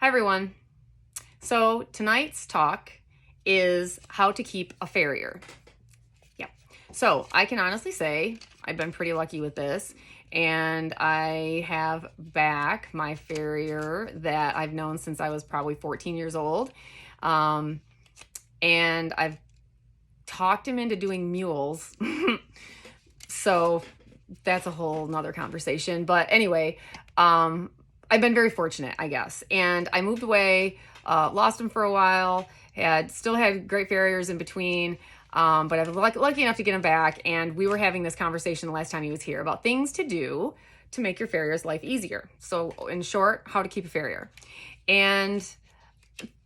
Hi everyone. So tonight's talk is how to keep a farrier. Yeah. So I can honestly say I've been pretty lucky with this, and I have back my farrier that I've known since I was probably 14 years old. And I've talked him into doing mules. So that's a whole nother conversation. But anyway, I've been very fortunate, I guess. And I moved away, lost him for a while, still had great farriers in between. But I was lucky enough to get him back. And we were having this conversation the last time he was here about things to do to make your farrier's life easier. So in short, how to keep a farrier. And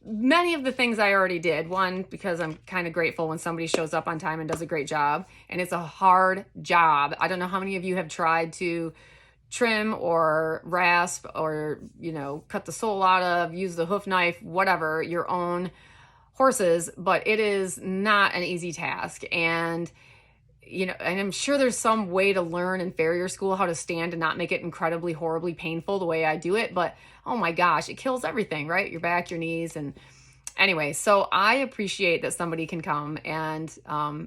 many of the things I already did. One, because I'm kind of grateful when somebody shows up on time and does a great job. And it's a hard job. I don't know how many of you have tried to trim or rasp or, cut the sole out of, use the hoof knife, whatever, your own horses, but it is not an easy task. And and I'm sure there's some way to learn in farrier school how to stand and not make it incredibly, horribly painful the way I do it. But oh my gosh, it kills everything, right? Your back, your knees. And anyway, so I appreciate that somebody can come and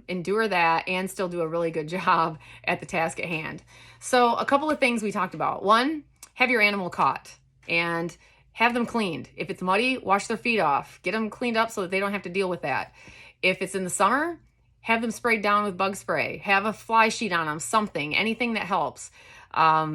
endure that and still do a really good job at the task at hand. So a couple of things we talked about. One, have your animal caught and have them cleaned. If it's muddy, wash their feet off. Get them cleaned up so that they don't have to deal with that. If it's in the summer, have them sprayed down with bug spray. Have a fly sheet on them, something, anything that helps.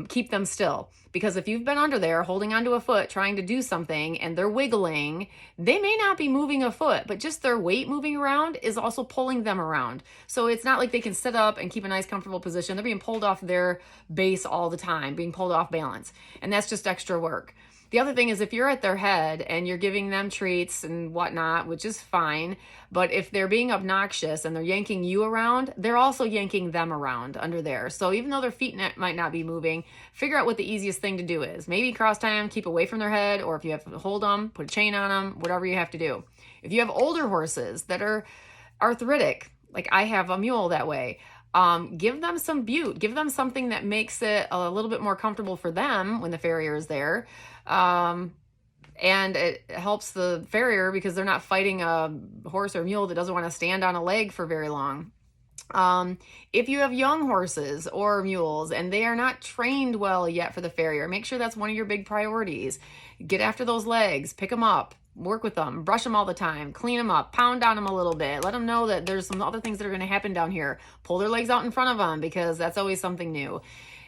Keep them still. Because if you've been under there holding onto a foot trying to do something and they're wiggling, they may not be moving a foot, but just their weight moving around is also pulling them around. So it's not like they can sit up and keep a nice comfortable position. They're being pulled off their base all the time, being pulled off balance. And that's just extra work. The other thing is if you're at their head and you're giving them treats and whatnot, which is fine, but if they're being obnoxious and they're yanking you around, they're also yanking them around under there. So even though their feet might not be moving, figure out what the easiest thing to do is. Maybe cross tie them, keep away from their head, or if you have to hold them, put a chain on them, whatever you have to do. If you have older horses that are arthritic, like I have a mule that way, give them some bute, give them something that makes it a little bit more comfortable for them when the farrier is there. And it helps the farrier because they're not fighting a horse or mule that doesn't want to stand on a leg for very long. If you have young horses or mules and they are not trained well yet for the farrier, make sure that's one of your big priorities. Get after those legs, pick them up, work with them, brush them all the time, clean them up, pound on them a little bit, let them know that there's some other things that are going to happen down here. Pull their legs out in front of them because that's always something new.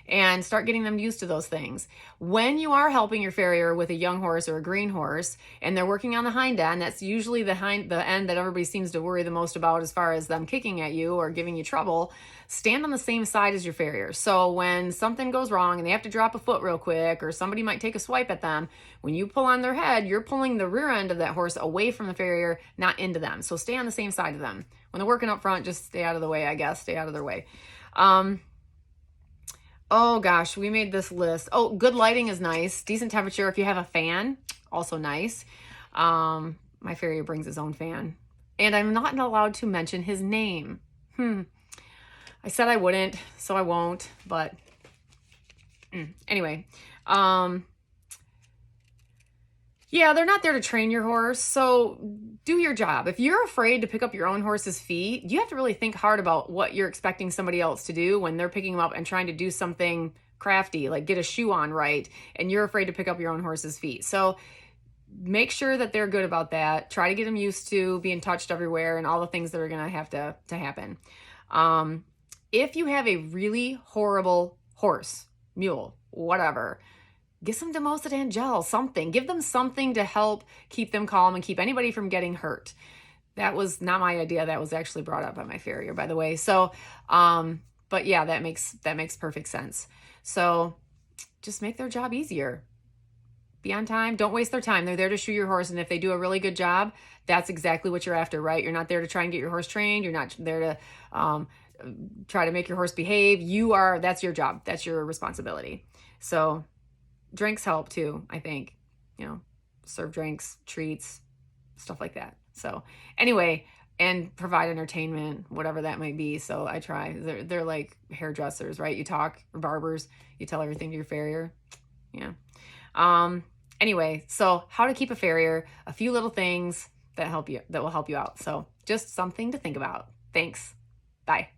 And start getting them used to those things. When you are helping your farrier with a young horse or a green horse and they're working on the hind end, that's usually the end that everybody seems to worry the most about as far as them kicking at you or giving you trouble. Stand on the same side as your farrier. So when something goes wrong and they have to drop a foot real quick or somebody might take a swipe at them, when you pull on their head, you're pulling the rear end of that horse away from the farrier, not into them. So stay on the same side of them. When they're working up front, just stay out of the way, I guess. Stay out of their way. Oh gosh, we made this list. Oh, good lighting is nice. Decent temperature. If you have a fan, also nice. My farrier brings his own fan. And I'm not allowed to mention his name. I said I wouldn't, so I won't. But anyway. Yeah, they're not there to train your horse, so do your job. If you're afraid to pick up your own horse's feet, you have to really think hard about what you're expecting somebody else to do when they're picking them up and trying to do something crafty, like get a shoe on right, and you're afraid to pick up your own horse's feet. So make sure that they're good about that. Try to get them used to being touched everywhere and all the things that are going to have to happen. If you have a really horrible horse, mule, whatever, get some Democidant gel, something. Give them something to help keep them calm and keep anybody from getting hurt. That was not my idea. That was actually brought up by my farrier, by the way. So, but yeah, that makes perfect sense. So just make their job easier. Be on time. Don't waste their time. They're there to shoe your horse. And if they do a really good job, that's exactly what you're after, right? You're not there to try and get your horse trained. You're not there to try to make your horse behave. That's your job. That's your responsibility. So drinks help too, I think. Serve drinks, treats, stuff like that. So anyway, and provide entertainment, whatever that might be. So I try. They're like hairdressers, right? You talk, or barbers, you tell everything to your farrier. Yeah. Anyway, so how to keep a farrier, a few little things that will help you out. So just something to think about. Thanks. Bye.